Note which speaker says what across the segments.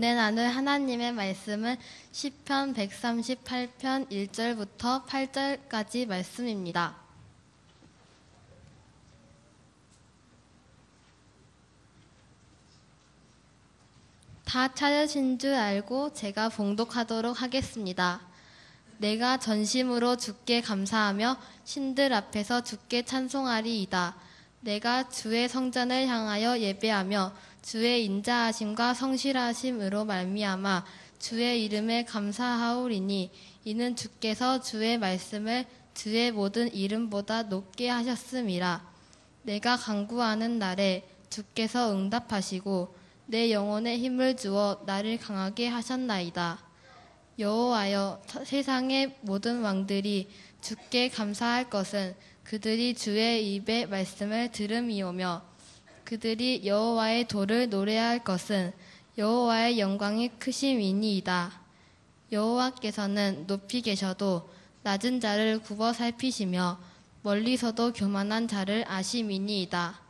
Speaker 1: 은혜 나눌 하나님의 말씀은 시편 138편 1절부터 8절까지 말씀입니다. 다 찾으신 줄 알고 제가 봉독하도록 하겠습니다. 내가 전심으로 주께 감사하며 신들 앞에서 주께 찬송하리이다. 내가 주의 성전을 향하여 예배하며 주의 인자하심과 성실하심으로 말미암아 주의 이름에 감사하오리니 이는 주께서 주의 말씀을 주의 모든 이름보다 높게 하셨음이라. 내가 간구하는 날에 주께서 응답하시고 내 영혼에 힘을 주어 나를 강하게 하셨나이다. 여호와여, 세상의 모든 왕들이 주께 감사할 것은 그들이 주의 입의 말씀을 들음이오며 그들이 여호와의 도를 노래할 것은 여호와의 영광이 크심이니이다. 여호와께서는 높이 계셔도 낮은 자를 굽어 살피시며 멀리서도 교만한 자를 아심이니이다.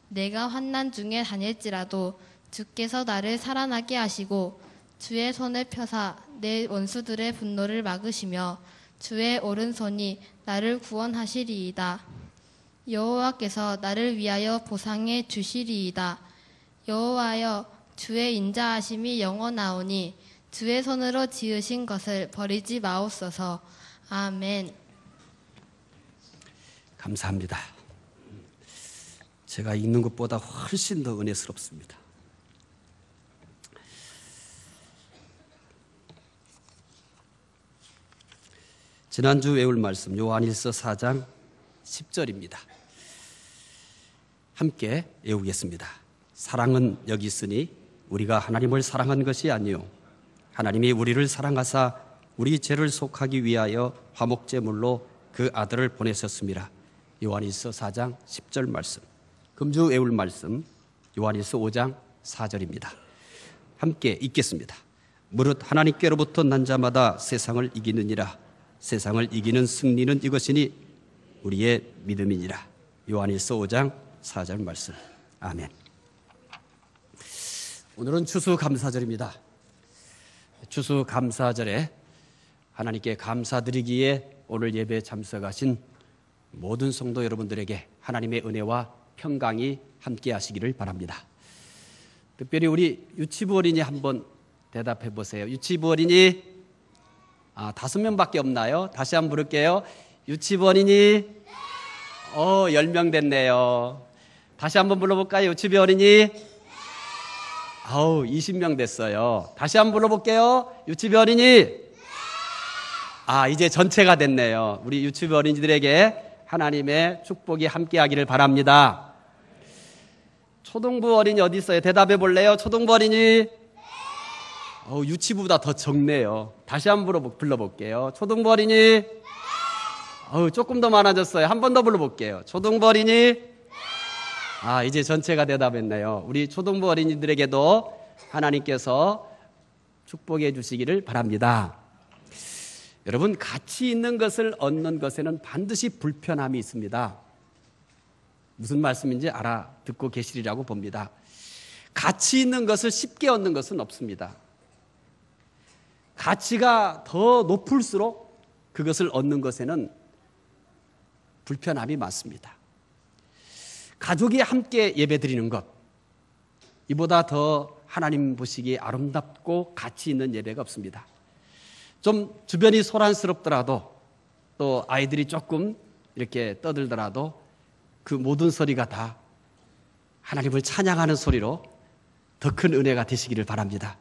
Speaker 1: 내가 환난 중에 다닐지라도 주께서 나를 살아나게 하시고 주의 손을 펴사 내 원수들의 분노를 막으시며 주의 오른손이 나를 구원하시리이다. 여호와께서 나를 위하여 보상해 주시리이다. 여호와여, 주의 인자하심이 영원하오니 주의 손으로 지으신 것을 버리지 마옵소서. 아멘.
Speaker 2: 감사합니다. 제가 읽는 것보다 훨씬 더 은혜스럽습니다. 지난주 외울 말씀 요한일서 4장 10절입니다. 함께 외우겠습니다. 사랑은 여기 있으니 우리가 하나님을 사랑한 것이 아니요 하나님이 우리를 사랑하사 우리 죄를 속하기 위하여 화목제물로 그 아들을 보내셨습니다. 요한일서 4장 10절 말씀. 금주 외울 말씀 요한일서 5장 4절입니다. 함께 읽겠습니다. 무릇 하나님께로부터 난 자마다 세상을 이기느니라. 세상을 이기는 승리는 이것이니 우리의 믿음이니라. 요한일서 5장 4절 말씀. 아멘. 오늘은 추수감사절입니다. 추수감사절에 하나님께 감사드리기에 오늘 예배에 참석하신 모든 성도 여러분들에게 하나님의 은혜와 평강이 함께 하시기를 바랍니다. 특별히 우리 유치부 어린이 한번 대답해 보세요. 유치부 어린이 5명밖에 없나요? 다시 한번 부를게요. 유치부 어린이 10명 됐네요. 다시 한번 불러볼까요? 유치부 어린이 20명 됐어요. 다시 한번 불러볼게요. 유치부 어린이 이제 전체가 됐네요. 우리 유치부 어린이들에게 하나님의 축복이 함께하기를 바랍니다. 초등부 어린이 어디 있어요? 대답해 볼래요? 초등부 어린이 유치부보다 더 적네요. 다시 한번 불러볼게요. 초등부 어린이 조금 더 많아졌어요. 한 번 더 불러볼게요. 초등부 어린이 이제 전체가 대답했네요. 우리 초등부 어린이들에게도 하나님께서 축복해 주시기를 바랍니다. 여러분, 가치 있는 것을 얻는 것에는 반드시 불편함이 있습니다. 무슨 말씀인지 알아듣고 계시리라고 봅니다. 가치 있는 것을 쉽게 얻는 것은 없습니다. 가치가 더 높을수록 그것을 얻는 것에는 불편함이 많습니다. 가족이 함께 예배드리는 것, 이보다 더 하나님 보시기에 아름답고 가치 있는 예배가 없습니다. 좀 주변이 소란스럽더라도 또 아이들이 조금 이렇게 떠들더라도 그 모든 소리가 다 하나님을 찬양하는 소리로 더 큰 은혜가 되시기를 바랍니다.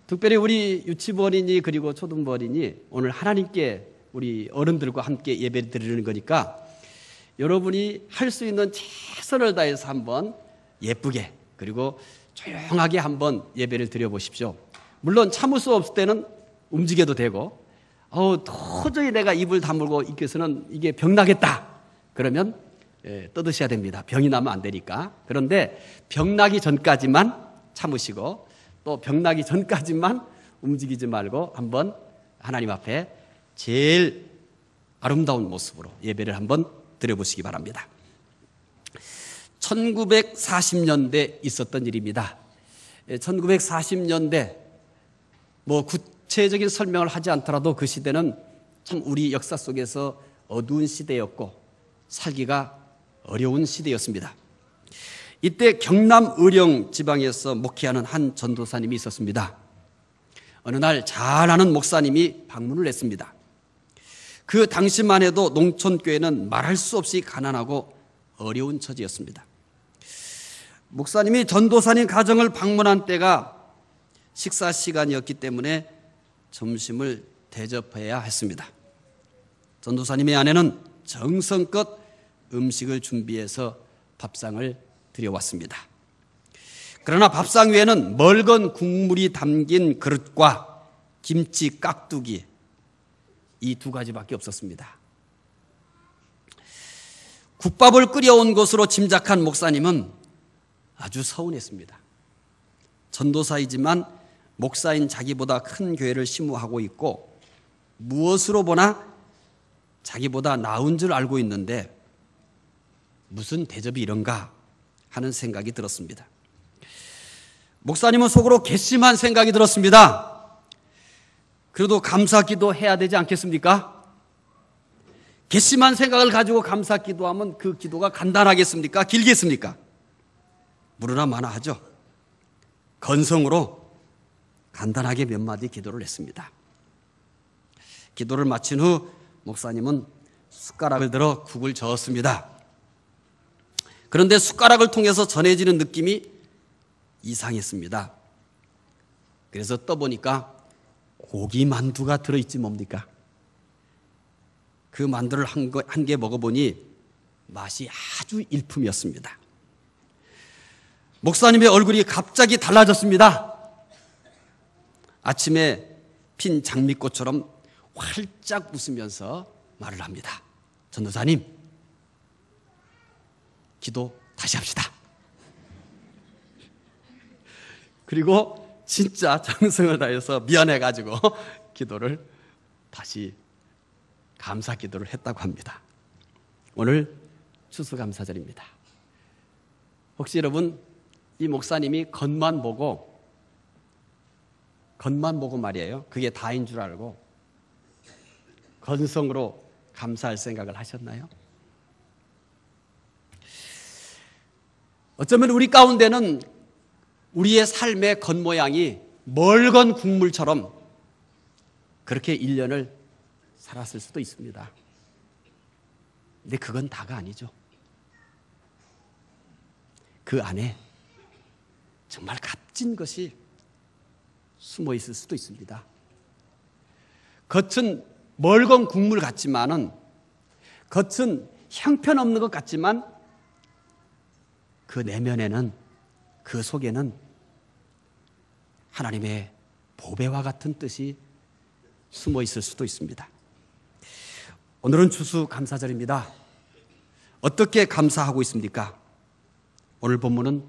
Speaker 2: 특별히 우리 유치부 어린이 그리고 초등부 어린이 오늘 하나님께 우리 어른들과 함께 예배 드리는 거니까 여러분이 할 수 있는 최선을 다해서 한번 예쁘게 그리고 조용하게 한번 예배를 드려보십시오. 물론 참을 수 없을 때는 움직여도 되고 도저히 내가 입을 다물고 있겠어는 이게 병나겠다 그러면 떠드셔야 됩니다. 병이 나면 안 되니까. 그런데 병나기 전까지만 참으시고 또 병나기 전까지만 움직이지 말고 한번 하나님 앞에 제일 아름다운 모습으로 예배를 한번 드려보시기 바랍니다. 1940년대 있었던 일입니다. 1940년대 뭐 구체적인 설명을 하지 않더라도 그 시대는 참 우리 역사 속에서 어두운 시대였고 살기가 어려운 시대였습니다. 이때 경남 의령 지방에서 목회하는 한 전도사님이 있었습니다. 어느 날 잘 아는 목사님이 방문을 했습니다. 그 당시만 해도 농촌교회는 말할 수 없이 가난하고 어려운 처지였습니다. 목사님이 전도사님 가정을 방문한 때가 식사 시간이었기 때문에 점심을 대접해야 했습니다. 전도사님의 아내는 정성껏 음식을 준비해서 밥상을 들여왔습니다. 그러나 밥상 위에는 멀건 국물이 담긴 그릇과 김치 깍두기, 이 두 가지밖에 없었습니다. 국밥을 끓여온 것으로 짐작한 목사님은 아주 서운했습니다. 전도사이지만 목사인 자기보다 큰 교회를 심호하고 있고 무엇으로 보나 자기보다 나은 줄 알고 있는데 무슨 대접이 이런가 하는 생각이 들었습니다. 목사님은 속으로 괘씸한 생각이 들었습니다. 그래도 감사기도 해야 되지 않겠습니까? 괘씸한 생각을 가지고 감사기도하면 그 기도가 간단하겠습니까? 길겠습니까? 무르나 마나 하죠. 건성으로 간단하게 몇 마디 기도를 했습니다. 기도를 마친 후 목사님은 숟가락을 들어 국을 저었습니다. 그런데 숟가락을 통해서 전해지는 느낌이 이상했습니다. 그래서 떠보니까 고기 만두가 들어있지 뭡니까? 그 만두를 한 개 먹어보니 맛이 아주 일품이었습니다. 목사님의 얼굴이 갑자기 달라졌습니다. 아침에 핀 장미꽃처럼 활짝 웃으면서 말을 합니다. 전도사님, 기도 다시 합시다. 그리고 진짜 정성을 다해서 미안해가지고 기도를 다시 감사 기도를 했다고 합니다. 오늘 추수감사절입니다. 혹시 여러분 이 목사님이 겉만 보고 말이에요. 그게 다인 줄 알고 건성으로 감사할 생각을 하셨나요? 어쩌면 우리 가운데는 우리의 삶의 겉모양이 멀건 국물처럼 그렇게 1년을 살았을 수도 있습니다. 근데 그건 다가 아니죠. 그 안에 정말 값진 것이 숨어 있을 수도 있습니다. 겉은 멀건 국물 같지만은, 겉은 형편없는 것 같지만 그 내면에는, 그 속에는 하나님의 보배와 같은 뜻이 숨어 있을 수도 있습니다. 오늘은 추수감사절입니다. 어떻게 감사하고 있습니까? 오늘 본문은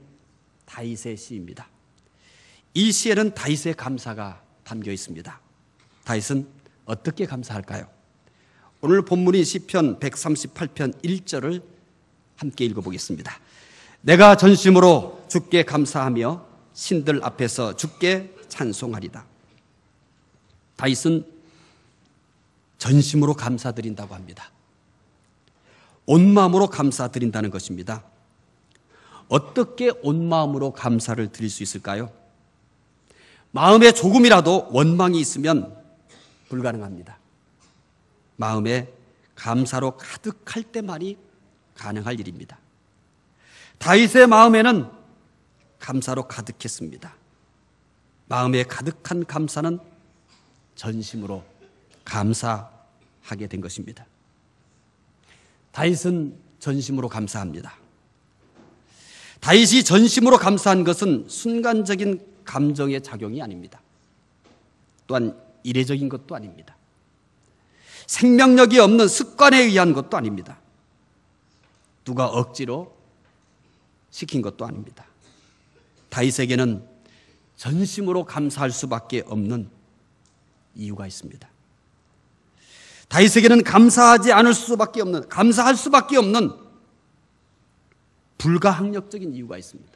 Speaker 2: 다윗의 시입니다. 이 시에는 다윗의 감사가 담겨 있습니다. 다윗은 어떻게 감사할까요? 오늘 본문이 시편 138편 1절을 함께 읽어보겠습니다. 내가 전심으로 주께 감사하며 신들 앞에서 주께 찬송하리다. 다윗은 전심으로 감사드린다고 합니다. 온 마음으로 감사드린다는 것입니다. 어떻게 온 마음으로 감사를 드릴 수 있을까요? 마음에 조금이라도 원망이 있으면 불가능합니다. 마음에 감사로 가득할 때만이 가능할 일입니다. 다윗의 마음에는 감사로 가득했습니다. 마음에 가득한 감사는 전심으로 감사하게 된 것입니다. 다윗은 전심으로 감사합니다. 다윗이 전심으로 감사한 것은 순간적인 감정의 작용이 아닙니다. 또한 이례적인 것도 아닙니다. 생명력이 없는 습관에 의한 것도 아닙니다. 누가 억지로 시킨 것도 아닙니다. 다윗에게는 전심으로 감사할 수밖에 없는 이유가 있습니다. 다윗에게는 감사하지 않을 수밖에 없는, 감사할 수밖에 없는 불가항력적인 이유가 있습니다.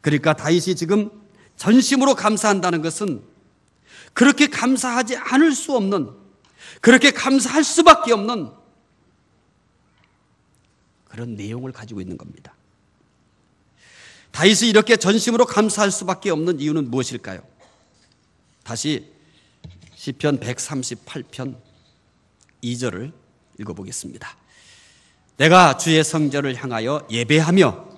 Speaker 2: 그러니까 다윗이 지금 전심으로 감사한다는 것은 그렇게 감사하지 않을 수 없는, 그렇게 감사할 수밖에 없는 그런 내용을 가지고 있는 겁니다. 다윗이 이렇게 전심으로 감사할 수밖에 없는 이유는 무엇일까요? 다시 시편 138편 2절을 읽어보겠습니다. 내가 주의 성전을 향하여 예배하며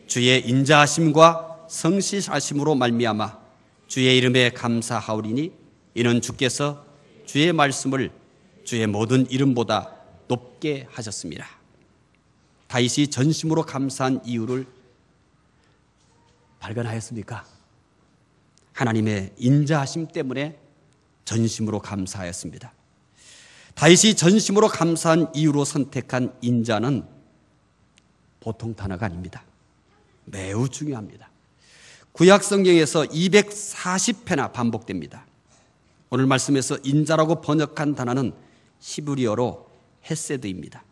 Speaker 2: 주의 인자하심과 성실하심으로 말미암아 주의 이름에 감사하오리니 이는 주께서 주의 말씀을 주의 모든 이름보다 높게 하셨습니다. 다윗이 전심으로 감사한 이유를 발견하였습니까? 하나님의 인자하심 때문에 전심으로 감사하였습니다. 다윗이 전심으로 감사한 이유로 선택한 인자는 보통 단어가 아닙니다. 매우 중요합니다. 구약 성경에서 240회나 반복됩니다. 오늘 말씀에서 인자라고 번역한 단어는 히브리어로 헤세드입니다.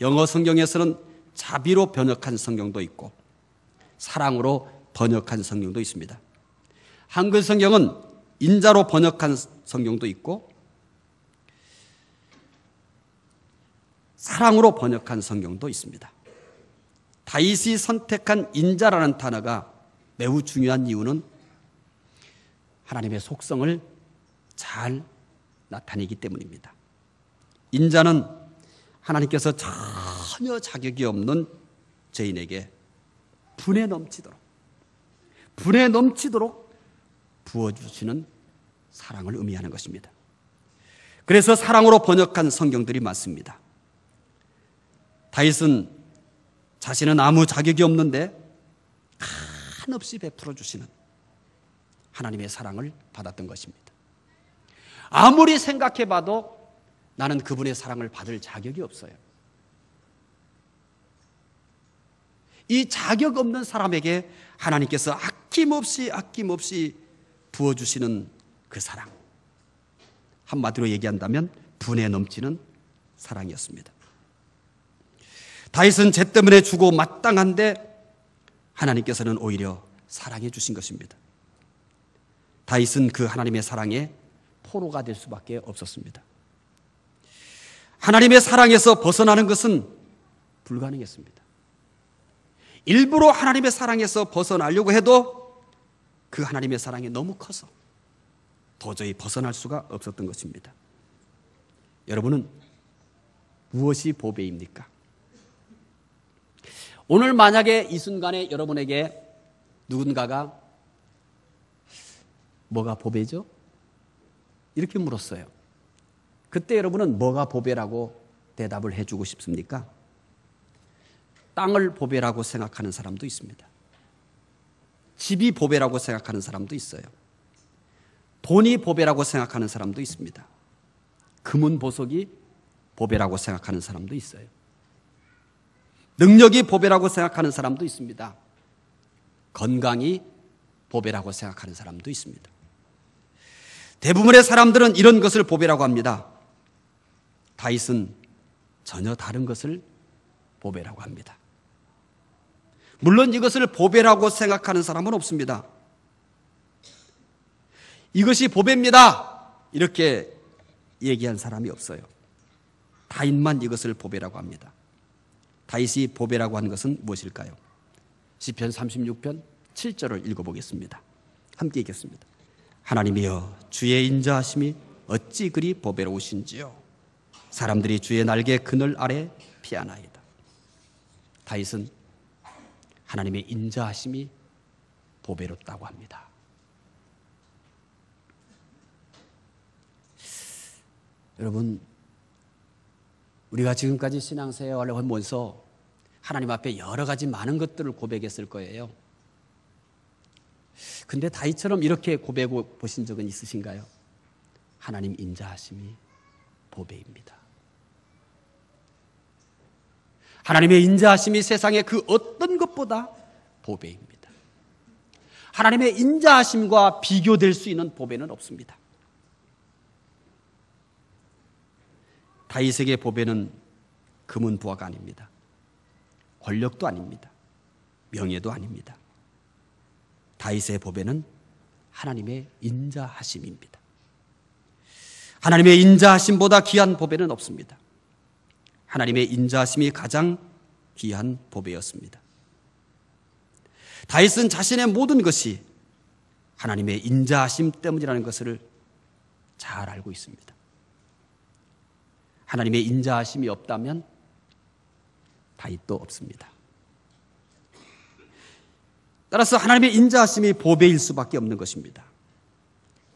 Speaker 2: 영어 성경에서는 자비로 번역한 성경도 있고 사랑으로 번역한 성경도 있습니다. 한글 성경은 인자로 번역한 성경도 있고 사랑으로 번역한 성경도 있습니다. 다윗이 선택한 인자라는 단어가 매우 중요한 이유는 하나님의 속성을 잘 나타내기 때문입니다. 인자는 하나님께서 전혀 자격이 없는 죄인에게 분에 넘치도록 부어주시는 사랑을 의미하는 것입니다. 그래서 사랑으로 번역한 성경들이 많습니다. 다윗은 자신은 아무 자격이 없는데 한없이 베풀어 주시는 하나님의 사랑을 받았던 것입니다. 아무리 생각해봐도 나는 그분의 사랑을 받을 자격이 없어요. 이 자격 없는 사람에게 하나님께서 아낌없이 부어주시는 그 사랑, 한마디로 얘기한다면 분에 넘치는 사랑이었습니다. 다윗은 죄 때문에 죽고 마땅한데 하나님께서는 오히려 사랑해 주신 것입니다. 다윗은 그 하나님의 사랑에 포로가 될 수밖에 없었습니다. 하나님의 사랑에서 벗어나는 것은 불가능했습니다. 일부러 하나님의 사랑에서 벗어나려고 해도 그 하나님의 사랑이 너무 커서 도저히 벗어날 수가 없었던 것입니다. 여러분은 무엇이 보배입니까? 오늘 만약에 이 순간에 여러분에게 누군가가 뭐가 보배죠? 이렇게 물었어요. 그때 여러분은 뭐가 보배라고 대답을 해주고 싶습니까? 땅을 보배라고 생각하는 사람도 있습니다. 집이 보배라고 생각하는 사람도 있어요. 돈이 보배라고 생각하는 사람도 있습니다. 금은 보석이 보배라고 생각하는 사람도 있어요. 능력이 보배라고 생각하는 사람도 있습니다. 건강이 보배라고 생각하는 사람도 있습니다. 대부분의 사람들은 이런 것을 보배라고 합니다. 다윗은 전혀 다른 것을 보배라고 합니다. 물론 이것을 보배라고 생각하는 사람은 없습니다. 이것이 보배입니다, 이렇게 얘기한 사람이 없어요. 다윗만 이것을 보배라고 합니다. 다윗이 보배라고 한 것은 무엇일까요? 시편 36편 7절을 읽어보겠습니다. 함께 읽겠습니다. 하나님이여, 주의 인자하심이 어찌 그리 보배로우신지요. 사람들이 주의 날개 그늘 아래 피하나이다. 다윗은 하나님의 인자하심이 보배롭다고 합니다. 여러분, 우리가 지금까지 신앙생활을 하면서 하나님 앞에 여러 가지 많은 것들을 고백했을 거예요. 근데 다윗처럼 이렇게 고백해 보신 적은 있으신가요? 하나님 인자하심이 보배입니다. 하나님의 인자하심이 세상의 그 어떤 것보다 보배입니다. 하나님의 인자하심과 비교될 수 있는 보배는 없습니다. 다윗에게 보배는 금은 부하가 아닙니다. 권력도 아닙니다. 명예도 아닙니다. 다윗의 보배는 하나님의 인자하심입니다. 하나님의 인자하심보다 귀한 보배는 없습니다. 하나님의 인자하심이 가장 귀한 보배였습니다. 다윗은 자신의 모든 것이 하나님의 인자하심 때문이라는 것을 잘 알고 있습니다. 하나님의 인자하심이 없다면 다윗도 없습니다. 따라서 하나님의 인자하심이 보배일 수밖에 없는 것입니다.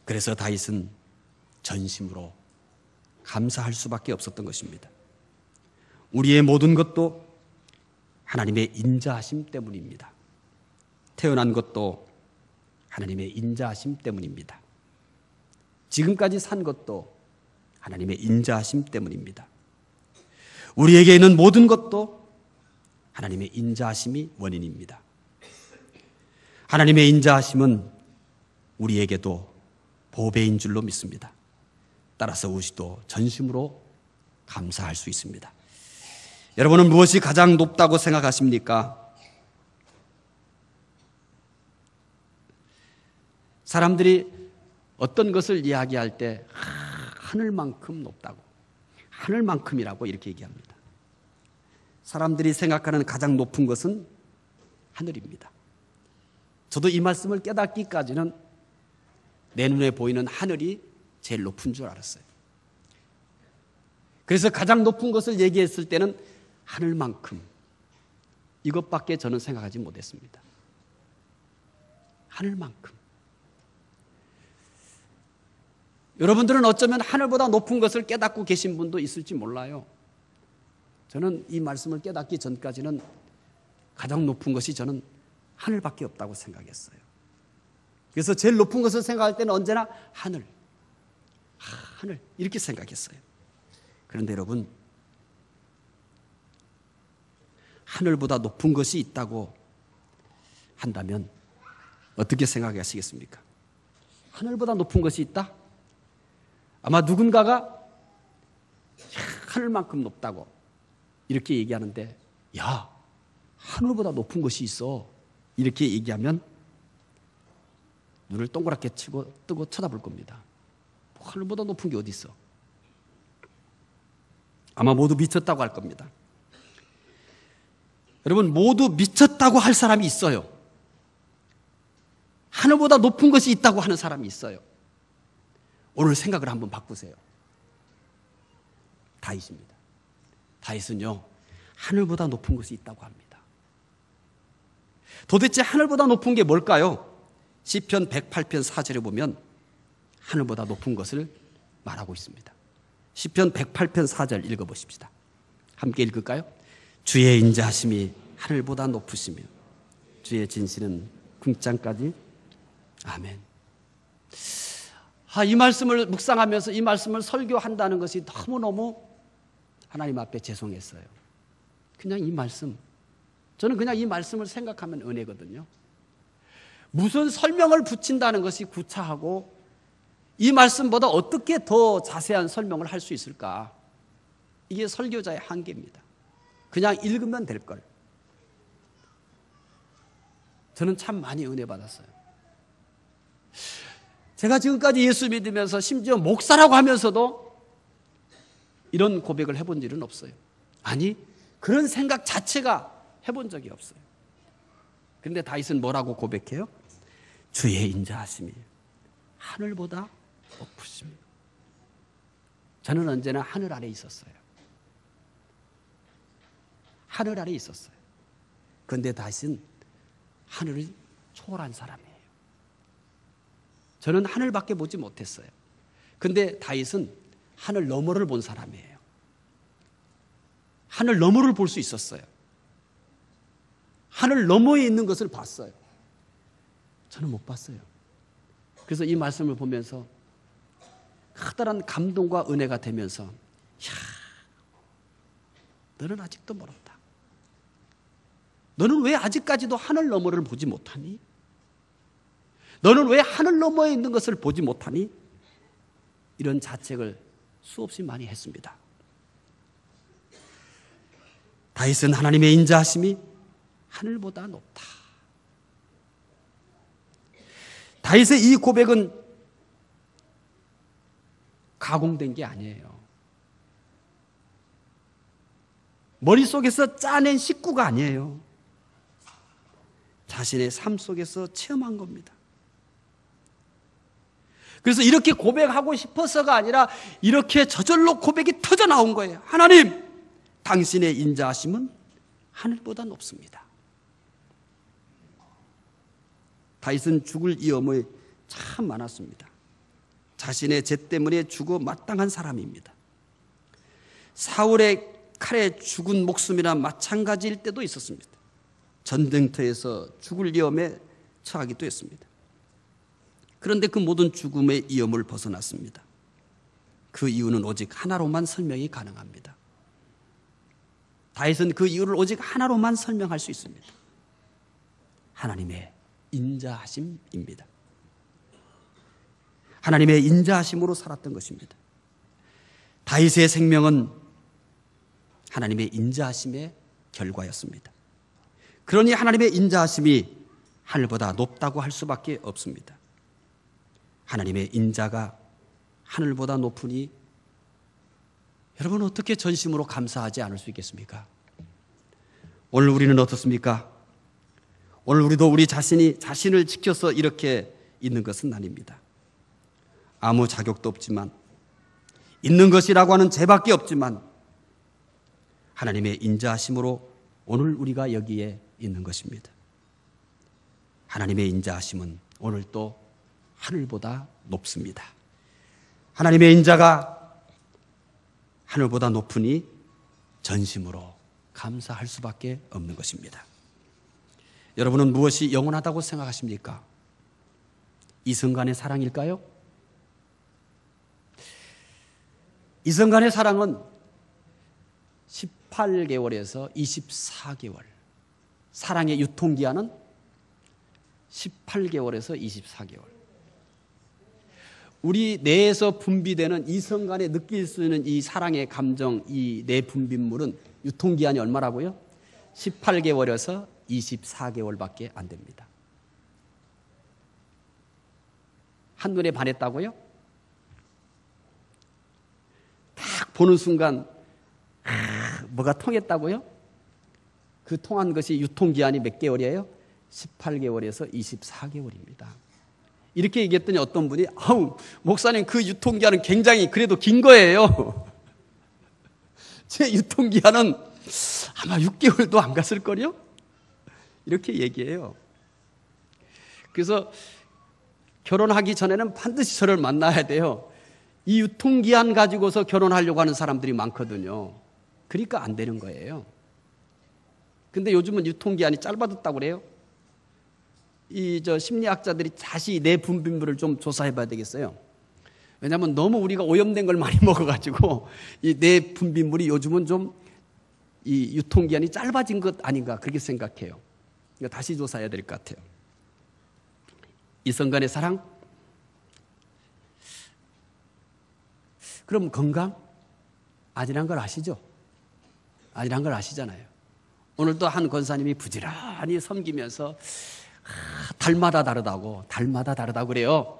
Speaker 2: 그래서 다윗은 전심으로 감사할 수밖에 없었던 것입니다. 우리의 모든 것도 하나님의 인자하심 때문입니다. 태어난 것도 하나님의 인자하심 때문입니다. 지금까지 산 것도 하나님의 인자하심 때문입니다. 우리에게 있는 모든 것도 하나님의 인자하심이 원인입니다. 하나님의 인자하심은 우리에게도 보배인 줄로 믿습니다. 따라서 우리도 전심으로 감사할 수 있습니다. 여러분은 무엇이 가장 높다고 생각하십니까? 사람들이 어떤 것을 이야기할 때 하늘만큼 높다고, 하늘만큼이라고 이렇게 얘기합니다. 사람들이 생각하는 가장 높은 것은 하늘입니다. 저도 이 말씀을 깨닫기까지는 내 눈에 보이는 하늘이 제일 높은 줄 알았어요. 그래서 가장 높은 것을 얘기했을 때는 하늘만큼, 이것밖에 저는 생각하지 못했습니다. 하늘만큼. 여러분들은 어쩌면 하늘보다 높은 것을 깨닫고 계신 분도 있을지 몰라요. 저는 이 말씀을 깨닫기 전까지는 가장 높은 것이 저는 하늘밖에 없다고 생각했어요. 그래서 제일 높은 것을 생각할 때는 언제나 하늘, 하늘 이렇게 생각했어요. 그런데 여러분, 하늘보다 높은 것이 있다고 한다면 어떻게 생각하시겠습니까? 하늘보다 높은 것이 있다? 아마 누군가가 하늘만큼 높다고 이렇게 얘기하는데, 야, 하늘보다 높은 것이 있어 이렇게 얘기하면 눈을 동그랗게 뜨고 쳐다볼 겁니다. 하늘보다 높은 게 어디 있어? 아마 모두 미쳤다고 할 겁니다. 여러분, 모두 미쳤다고 할 사람이 있어요. 하늘보다 높은 것이 있다고 하는 사람이 있어요. 오늘 생각을 한번 바꾸세요. 다윗입니다. 다윗은요, 하늘보다 높은 것이 있다고 합니다. 도대체 하늘보다 높은 게 뭘까요? 시편 108편 4절에 보면 하늘보다 높은 것을 말하고 있습니다. 시편 108편 4절 읽어보십시다. 함께 읽을까요? 주의 인자하심이 하늘보다 높으시며 주의 진실은 궁창까지. 아멘. 이 말씀을 묵상하면서 이 말씀을 설교한다는 것이 너무너무 하나님 앞에 죄송했어요. 그냥 이 말씀, 저는 그냥 이 말씀을 생각하면 은혜거든요. 무슨 설명을 붙인다는 것이 구차하고 이 말씀보다 어떻게 더 자세한 설명을 할 수 있을까? 이게 설교자의 한계입니다. 그냥 읽으면 될 걸. 저는 참 많이 은혜 받았어요. 제가 지금까지 예수 믿으면서 심지어 목사라고 하면서도 이런 고백을 해본 일은 없어요. 아니, 그런 생각 자체가 해본 적이 없어요. 그런데 다윗은 뭐라고 고백해요? 주의 인자하심이 하늘보다 높으십니다. 저는 언제나 하늘 아래 있었어요. 하늘 아래 있었어요. 그런데 다윗은 하늘을 초월한 사람이에요. 저는 하늘밖에 보지 못했어요. 그런데 다윗은 하늘 너머를 본 사람이에요. 하늘 너머를 볼 수 있었어요. 하늘 너머에 있는 것을 봤어요. 저는 못 봤어요. 그래서 이 말씀을 보면서 커다란 감동과 은혜가 되면서, 야, 너는 아직도 멀었다. 너는 왜 아직까지도 하늘 너머를 보지 못하니? 너는 왜 하늘 너머에 있는 것을 보지 못하니? 이런 자책을 수없이 많이 했습니다. 다윗은 하나님의 인자하심이 하늘보다 높다. 다윗의 이 고백은 가공된 게 아니에요. 머릿속에서 짜낸 식구가 아니에요. 자신의 삶 속에서 체험한 겁니다. 그래서 이렇게 고백하고 싶어서가 아니라 이렇게 저절로 고백이 터져 나온 거예요. 하나님, 당신의 인자하심은 하늘보다 높습니다. 다윗은 죽을 위험이 참 많았습니다. 자신의 죄 때문에 죽어 마땅한 사람입니다. 사울의 칼에 죽은 목숨이나 마찬가지일 때도 있었습니다. 전쟁터에서 죽을 위험에 처하기도 했습니다. 그런데 그 모든 죽음의 위험을 벗어났습니다. 그 이유는 오직 하나로만 설명이 가능합니다. 다윗은 그 이유를 오직 하나로만 설명할 수 있습니다. 하나님의 인자하심입니다. 하나님의 인자하심으로 살았던 것입니다. 다윗의 생명은 하나님의 인자하심의 결과였습니다. 그러니 하나님의 인자하심이 하늘보다 높다고 할 수밖에 없습니다. 하나님의 인자가 하늘보다 높으니 여러분 어떻게 전심으로 감사하지 않을 수 있겠습니까? 오늘 우리는 어떻습니까? 오늘 우리도 우리 자신을 지켜서 이렇게 있는 것은 아닙니다. 아무 자격도 없지만, 있는 것이라고 하는 죄밖에 없지만 하나님의 인자하심으로 오늘 우리가 여기에 있는 것입니다. 하나님의 인자하심은 오늘 또 하늘보다 높습니다. 하나님의 인자가 하늘보다 높으니 전심으로 감사할 수밖에 없는 것입니다. 여러분은 무엇이 영원하다고 생각하십니까? 이성간의 사랑일까요? 이성간의 사랑은 18개월에서 24개월, 사랑의 유통기한은 18개월에서 24개월. 우리 뇌에서 분비되는 이성간에 느낄 수 있는 이 사랑의 감정, 이 뇌 분비물은 유통기한이 얼마라고요? 18개월에서 24개월밖에 안 됩니다. 한눈에 반했다고요? 딱 보는 순간 뭐가 통했다고요? 그 통한 것이 유통기한이 몇 개월이에요? 18개월에서 24개월입니다. 이렇게 얘기했더니 어떤 분이 아우 목사님 그 유통기한은 굉장히 그래도 긴 거예요. 제 유통기한은 아마 6개월도 안 갔을걸요? 이렇게 얘기해요. 그래서 결혼하기 전에는 반드시 저를 만나야 돼요. 이 유통기한 가지고서 결혼하려고 하는 사람들이 많거든요. 그러니까 안 되는 거예요. 근데 요즘은 유통기한이 짧아졌다고 그래요. 심리학자들이 다시 내 분비물을 좀 조사해 봐야 되겠어요. 왜냐하면 너무 우리가 오염된 걸 많이 먹어가지고 이 내 분비물이 요즘은 좀 이 유통기한이 짧아진 것 아닌가 그렇게 생각해요. 이거 다시 조사해야 될 것 같아요. 이성간의 사랑? 그럼 건강? 아니란 걸 아시죠? 아니란 걸 아시잖아요. 오늘도 한 권사님이 부지런히 섬기면서 달마다 다르다고 그래요.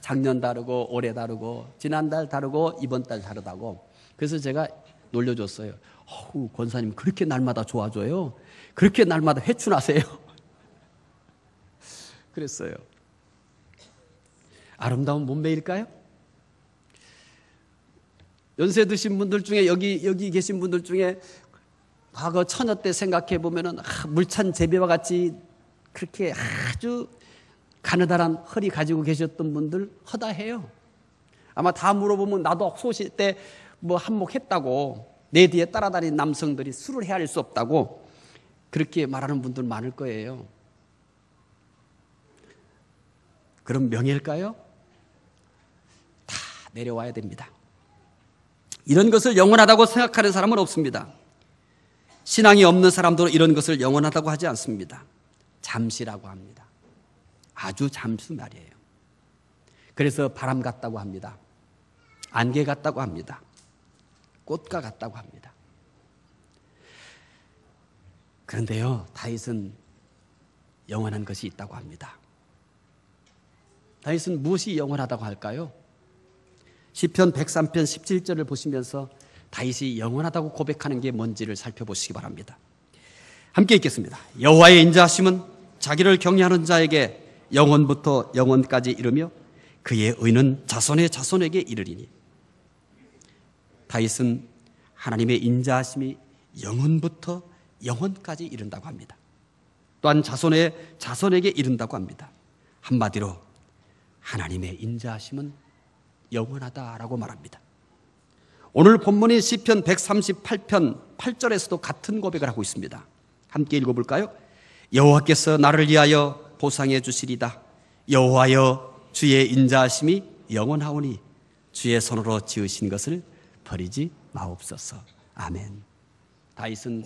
Speaker 2: 작년 다르고 올해 다르고 지난달 다르고 이번 달 다르다고. 그래서 제가 놀려줬어요. 권사님 그렇게 날마다 좋아져요? 그렇게 날마다 회춘하세요? 그랬어요. 아름다운 몸매일까요? 연세 드신 분들 중에 여기 계신 분들 중에 과거 처녀 때 생각해 보면은 물찬 제비와 같이 그렇게 아주 가느다란 허리 가지고 계셨던 분들 허다해요. 아마 다 물어보면 나도 소시 때 뭐 한몫했다고, 내 뒤에 따라다니는 남성들이 술을 헤아릴 수 없다고 그렇게 말하는 분들 많을 거예요. 그럼 명예일까요? 다 내려와야 됩니다. 이런 것을 영원하다고 생각하는 사람은 없습니다. 신앙이 없는 사람도 이런 것을 영원하다고 하지 않습니다. 잠시라고 합니다. 아주 잠시 말이에요. 그래서 바람 같다고 합니다. 안개 같다고 합니다. 꽃과 같다고 합니다. 그런데요, 다윗은 영원한 것이 있다고 합니다. 다윗은 무엇이 영원하다고 할까요? 시편 103편 17절을 보시면서 다윗이 영원하다고 고백하는 게 뭔지를 살펴보시기 바랍니다. 함께 읽겠습니다. 여호와의 인자하심은 자기를 경외하는 자에게 영원부터 영원까지 이르며 그의 의는 자손의 자손에게 이르리니. 다윗은 하나님의 인자하심이 영원부터 영원까지 이른다고 합니다. 또한 자손의 자손에게 이른다고 합니다. 한마디로 하나님의 인자하심은 영원하다라고 말합니다. 오늘 본문인 시편 138편 8절에서도 같은 고백을 하고 있습니다. 함께 읽어볼까요? 여호와께서 나를 위하여 보상해 주시리다. 여호와여 주의 인자하심이 영원하오니 주의 손으로 지으신 것을 버리지 마옵소서. 아멘. 다윗은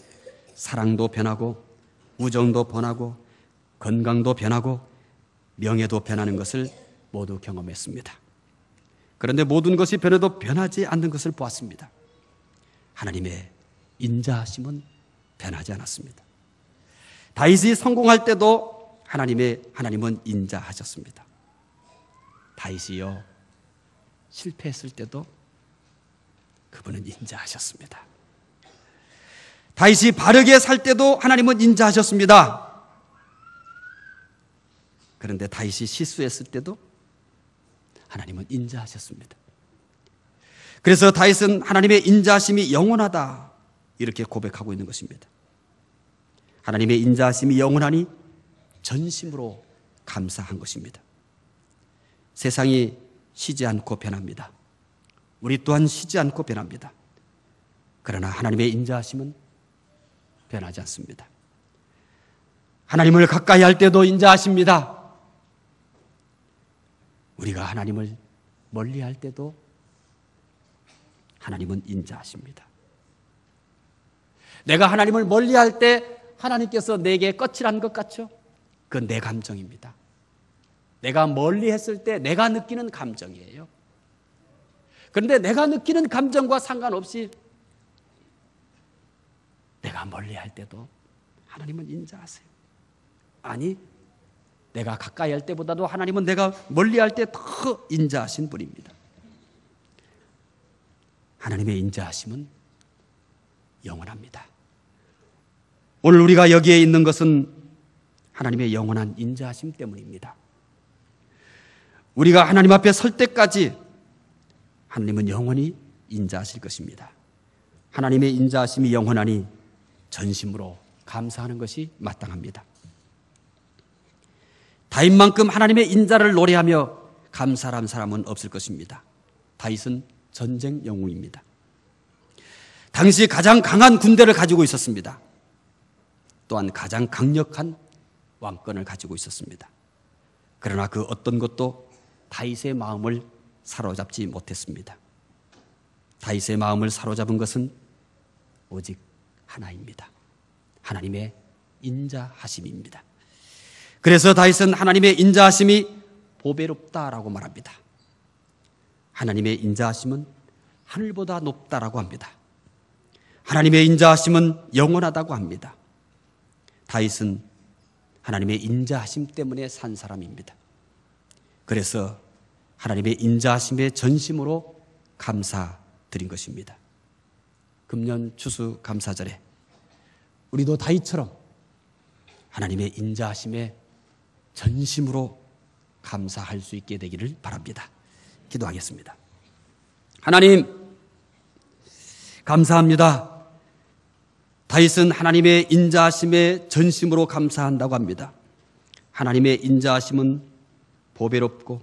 Speaker 2: 사랑도 변하고 우정도 변하고 건강도 변하고 명예도 변하는 것을 모두 경험했습니다. 그런데 모든 것이 변해도 변하지 않는 것을 보았습니다. 하나님의 인자하심은 변하지 않았습니다. 다윗이 성공할 때도 하나님은 인자하셨습니다. 다윗이요 실패했을 때도 그분은 인자하셨습니다. 다윗이 바르게 살 때도 하나님은 인자하셨습니다. 그런데 다윗이 실수했을 때도 하나님은 인자하셨습니다. 그래서 다윗은 하나님의 인자하심이 영원하다 이렇게 고백하고 있는 것입니다. 하나님의 인자하심이 영원하니 전심으로 감사한 것입니다. 세상이 쉬지 않고 변합니다. 우리 또한 쉬지 않고 변합니다. 그러나 하나님의 인자하심은 변하지 않습니다. 하나님을 가까이 할 때도 인자하십니다. 우리가 하나님을 멀리 할 때도 하나님은 인자하십니다. 내가 하나님을 멀리 할 때 하나님께서 내게 거칠한 것 같죠? 그건 내 감정입니다. 내가 멀리 했을 때 내가 느끼는 감정이에요. 그런데 내가 느끼는 감정과 상관없이 내가 멀리 할 때도 하나님은 인자하세요. 아니, 내가 가까이 할 때보다도 하나님은 내가 멀리 할 때 더 인자하신 분입니다. 하나님의 인자하심은 영원합니다. 오늘 우리가 여기에 있는 것은 하나님의 영원한 인자하심 때문입니다. 우리가 하나님 앞에 설 때까지 하나님은 영원히 인자하실 것입니다. 하나님의 인자하심이 영원하니 전심으로 감사하는 것이 마땅합니다. 다윗만큼 하나님의 인자를 노래하며 감사한 사람은 없을 것입니다. 다윗은 전쟁 영웅입니다. 당시 가장 강한 군대를 가지고 있었습니다. 또한 가장 강력한 왕권을 가지고 있었습니다. 그러나 그 어떤 것도 다윗의 마음을 사로잡지 못했습니다. 다윗의 마음을 사로잡은 것은 오직 하나입니다. 하나님의 인자하심입니다. 그래서 다윗은 하나님의 인자하심이 보배롭다라고 말합니다. 하나님의 인자하심은 하늘보다 높다라고 합니다. 하나님의 인자하심은 영원하다고 합니다. 다윗은 하나님의 인자하심 때문에 산 사람입니다. 그래서 하나님의 인자하심에 전심으로 감사드린 것입니다. 금년 추수 감사절에 우리도 다윗처럼 하나님의 인자하심에 전심으로 감사할 수 있게 되기를 바랍니다. 기도하겠습니다. 하나님, 감사합니다. 다윗은 하나님의 인자하심에 전심으로 감사한다고 합니다. 하나님의 인자하심은 보배롭고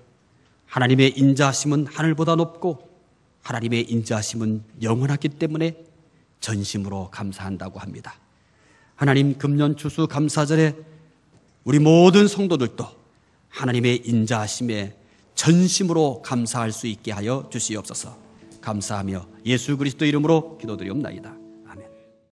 Speaker 2: 하나님의 인자하심은 하늘보다 높고 하나님의 인자하심은 영원하기 때문에 전심으로 감사한다고 합니다. 하나님, 금년 추수 감사절에 우리 모든 성도들도 하나님의 인자하심에 전심으로 감사할 수 있게 하여 주시옵소서. 감사하며 예수 그리스도 이름으로 기도드리옵나이다.